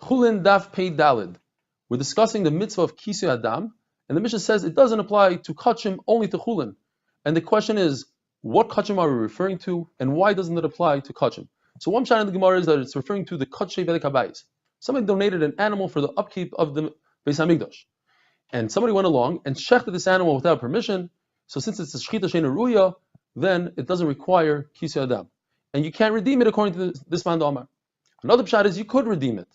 Chullin Daf Pei Dalid. We're discussing the mitzvah of kisi hadam, and the Mishnah says it doesn't apply to kachim, only to chulin. And the question is, what kachim are we referring to, and why doesn't it apply to kachim? So one shot in the Gemara is that it's referring to the kachei v'the kabayis. Somebody donated an animal for the upkeep of the Beis Hamikdash, and somebody went along and shechted this animal without permission. So since it's a shechita sheina ruya, then it doesn't require kisi hadam, and you can't redeem it according to this man Omar. Another pshat is you could redeem it.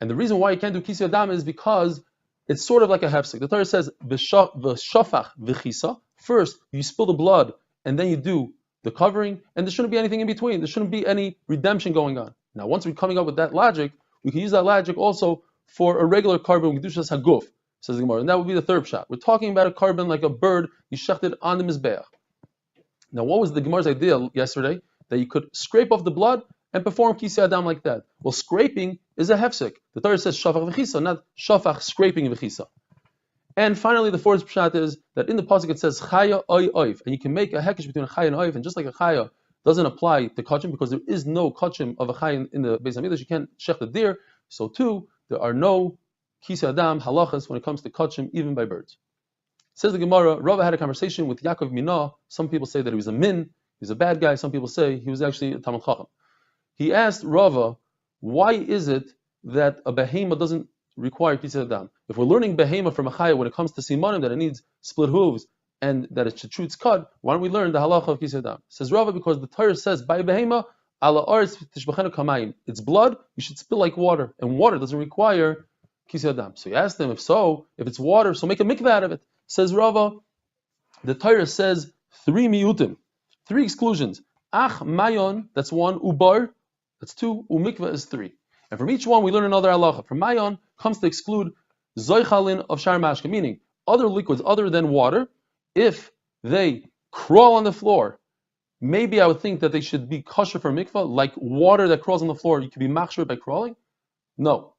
And the reason why you can't do kisi hadam is because it's sort of like a hefsek. The Torah says, v'shafach v'chisa. First, you spill the blood, and then you do the covering, and there shouldn't be anything in between. There shouldn't be any redemption going on. Now, once we're coming up with that logic, we can use that logic also for a regular carbon, Kedushas Haguf, says the Gemara. And that would be the third shot. We're talking about a carbon like a bird, you shechted on the Mizbeach. Now, what was the Gemara's idea yesterday? That you could scrape off the blood and perform kisi hadam like that. Well, scraping is a hefsek. The Torah says shafach v'chisa, not shafach scraping v'chisa. And finally, the fourth pshat is that in the pasuk it says chaya oy oiv, and you can make a hekesh between a chaya and oiv, and just like a chaya doesn't apply to kachim because there is no kachim of a chaya in the Beis Hamikdash, you can't shech the deer. So too, there are no kisi hadam halachas when it comes to kachim, even by birds. Says the Gemara, Rava had a conversation with Yaakov Minah. Some people say that he was a min, he's a bad guy. Some people say he was actually a Talmid Chacham. He asked Rava, why is it that a behema doesn't require kisi hadam? If we're learning behema from a chaya when it comes to simanim, that it needs split hooves and that it should chew its cud, why don't we learn the halacha of kisi hadam? Says Rava, because the Torah says, by behema, ala aretz tishbachenu kamayim. It's blood, you should spill like water, and water doesn't require kisi hadam. So he asked him, if it's water, so make a mikveh out of it. Says Rava, the Torah says 3 miyutim, 3 exclusions. Ach mayon, that's 1, ubar, that's 2, umikveh is 3. And from each one we learn another halacha. From mayon comes to exclude zoichalin of shar mashka, meaning other liquids other than water, if they crawl on the floor, maybe I would think that they should be kosher for mikveh, like water that crawls on the floor, you could be machshir by crawling? No.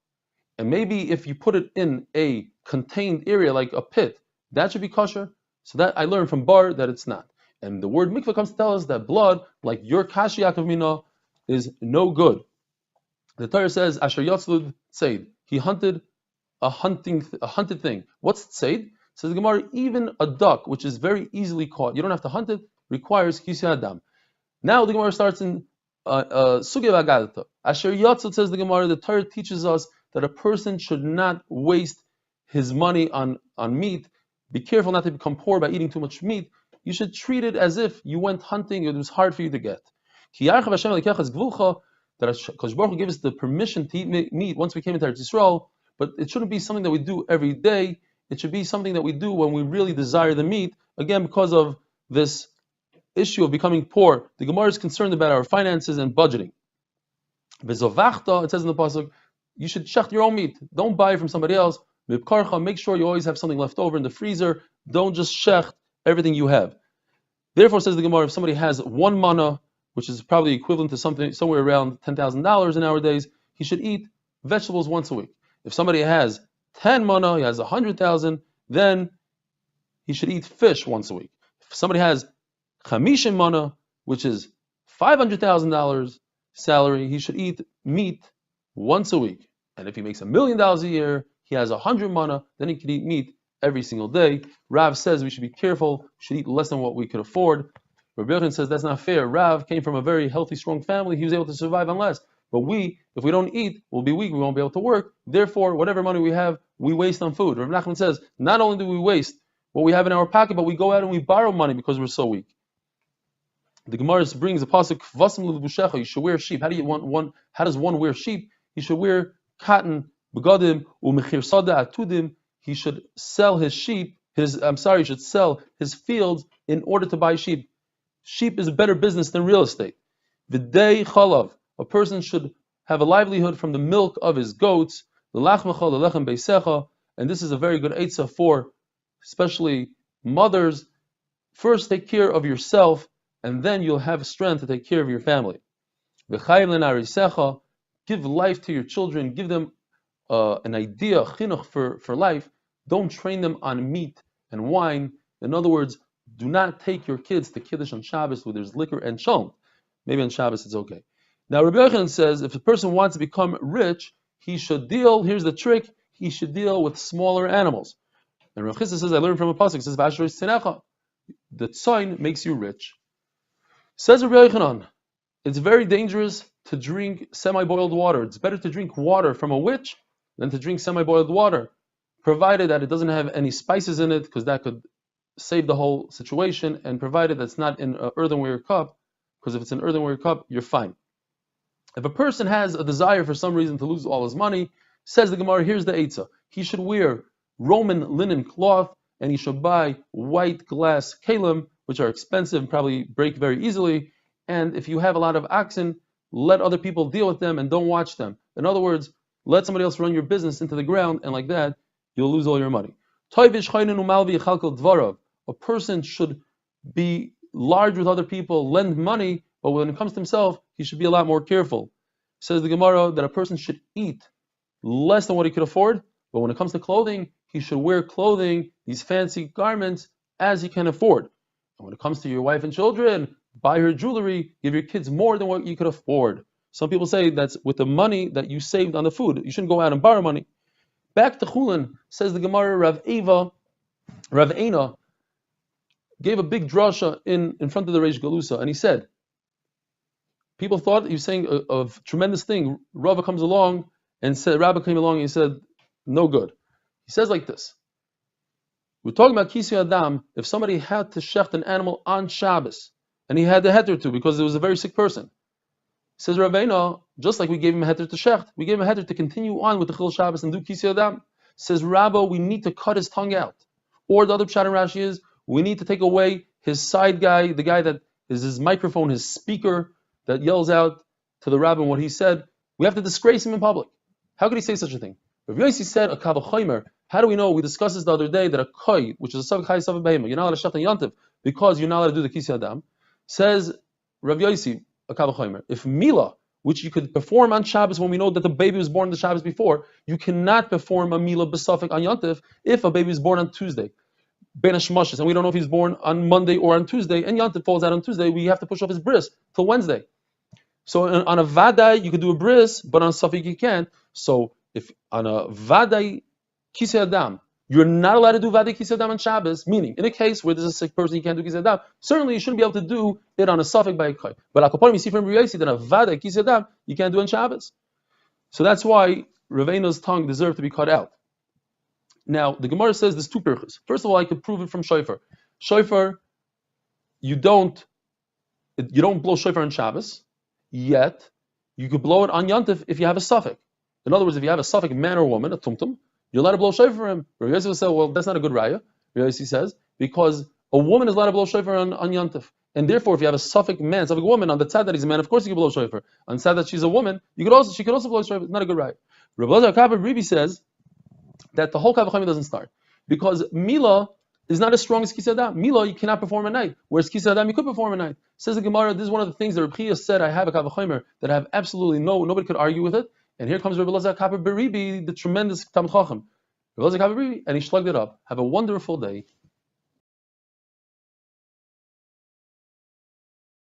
And maybe if you put it in a contained area like a pit, that should be kosher. So that I learned from Bar that it's not. And the word mikveh comes to tell us that blood, like your kashi Yaakov Minah, is no good. The Torah says, Asher Yatzlud Tseid. He hunted a hunted thing. What's Tseid? Says the Gemara, even a duck, which is very easily caught, you don't have to hunt it, requires kisi hadam. Now the Gemara starts in Sugya Vagadata. Asher Yatzlud, says the Gemara, the Torah teaches us that a person should not waste his money on meat. Be careful not to become poor by eating too much meat. You should treat it as if you went hunting, it was hard for you to get. That Kosh Baruch Hu gave us the permission to eat meat once we came into Eretz Yisrael, but it shouldn't be something that we do every day. It should be something that we do when we really desire the meat, again, because of this issue of becoming poor. The Gemara is concerned about our finances and budgeting. It says in the pasuk, you should shecht your own meat. Don't buy from somebody else. Make sure you always have something left over in the freezer. Don't just shecht everything you have. Therefore, says the Gemara, if somebody has 1 mana, which is probably equivalent to something somewhere around $10,000 in our days, he should eat vegetables once a week. If somebody has 10 mana, he has 100,000, then he should eat fish once a week. If somebody has 50 mana, which is $500,000 salary, he should eat meat once a week. And if he makes $1 million a year, he has 100 mana, then he can eat meat every single day. Rav says we should be careful, we should eat less than what we can afford. Rabbi Yochanan says that's not fair. Rav came from a very healthy, strong family. He was able to survive on less. But we, if we don't eat, we'll be weak. We won't be able to work. Therefore, whatever money we have, we waste on food. Rabbi Nachman says, not only do we waste what we have in our pocket, but we go out and we borrow money because we're so weak. The Gemara brings a pasuk, Vasim l'lebushecha, you should wear sheep. How does one wear sheep? He should wear cotton, begadim, u'mechir sada atudim. He should sell his sheep, he should sell his fields in order to buy sheep. Sheep is a better business than real estate. V'dei chalav, a person should have a livelihood from the milk of his goats. L'lachmecha l'lechem beisecha, and this is a very good eitzah for especially mothers. First take care of yourself, and then you'll have strength to take care of your family. V'chaylen arisecha, give life to your children, give them an idea, chinuch for life. Don't train them on meat and wine. In other words, do not take your kids to Kiddush on Shabbos where there's liquor and shalom. Maybe on Shabbos it's okay. Now Rabbi Yochanan says if a person wants to become rich, he should deal, here's the trick, he should deal with smaller animals. And Rav Chisda says, I learned from a pasuk, it says, V'ashrei tzinecha, the tzayin makes you rich. Says Rabbi Yochanan, it's very dangerous to drink semi-boiled water. It's better to drink water from a witch than to drink semi-boiled water, provided that it doesn't have any spices in it, because that could save the whole situation, and provided that it's not in an earthenware cup, because if it's an earthenware cup, you're fine. If a person has a desire for some reason to lose all his money, says the Gemara, here's the Eitzah. He should wear Roman linen cloth, and he should buy white glass kalim, which are expensive and probably break very easily. And if you have a lot of oxen, let other people deal with them and don't watch them. In other words, let somebody else run your business into the ground, and like that, you'll lose all your money. A person should be large with other people, lend money, but when it comes to himself, he should be a lot more careful. Says the Gemara that a person should eat less than what he could afford, but when it comes to clothing, he should wear clothing, these fancy garments, as he can afford. And when it comes to your wife and children, buy her jewelry, give your kids more than what you could afford. Some people say that's with the money that you saved on the food. You shouldn't go out and borrow money. Back to Chullin, says the Gemara, Rav Eina gave a big drasha in front of the Reish Galusa, and he said, people thought he was saying a tremendous thing. Rava comes along and said, Rabbi came along and he said, no good. He says like this. We're talking about kisi hadam. If somebody had to shecht an animal on Shabbos, and he had the heter to because it was a very sick person, says Rabbeinu, just like we gave him a heter to shecht, we gave him a heter to continue on with the Chil Shabbos and do kisi hadam. Says Rabbi, we need to cut his tongue out. Or the other pshat in Rashi is, we need to take away his side guy, the guy that is his microphone, his speaker, that yells out to the rabbi what he said. We have to disgrace him in public. How could he say such a thing? Rav Yossi said a kavachomer. How do we know? We discussed this the other day that a koi, which is a savik chai savik behema, you're not allowed to shech on yantiv because you're not allowed to do the kisi hadam. Says Rav Yossi a kavachomer. If mila, which you could perform on Shabbos when we know that the baby was born the Shabbos before, you cannot perform a mila b'safik on yantiv if a baby is born on Tuesday. Ben Hashmashis, and we don't know if he's born on Monday or on Tuesday, and yantiv falls out on Tuesday. We have to push off his bris till Wednesday. So on a vadai you could do a bris, but on safik you can't. So if on a vadai kisi hadam, you're not allowed to do vadai kisi hadam on Shabbos, meaning in a case where there's a sick person you can't do kisi hadam, certainly you shouldn't be able to do it on a safik by a koi. But akaponim you see from Riyasi that a vadai kisi hadam you can't do on Shabbos. So that's why Raveina's tongue deserved to be cut out. Now the Gemara says there's two pirchas. First of all, I could prove it from shofar. Shofar, you don't blow shofar on Shabbos. Yet, you could blow it on Yantif if you have a suffix. In other words, if you have a suffix man or woman, a tumtum, you're allowed to blow shofar for him. Rav Yossi will say, well, that's not a good raya. Rav Yossi says, because a woman is allowed to blow shofar on Yantif. And therefore, if you have a suffix man, suffix woman, on the tzad that he's a man, of course you can blow shofar. On the tzad that she's a woman, she could also blow shofar. It's not a good raya. Rav Elazar Kabbalah Ribi says that the whole Kavachayim doesn't start. Because Mila is not as strong as kisi hadam. Mila, you cannot perform at night. Whereas kisi hadam, you could perform at night. Says the Gemara, this is one of the things that Reb Chia said, I have a kavachomer that I have absolutely nobody could argue with it. And here comes Reb Elazar Kabbalah Ribi, the tremendous Talmid Chacham. Reb Elazar Kabbalah Ribi, and he shlugged it up. Have a wonderful day.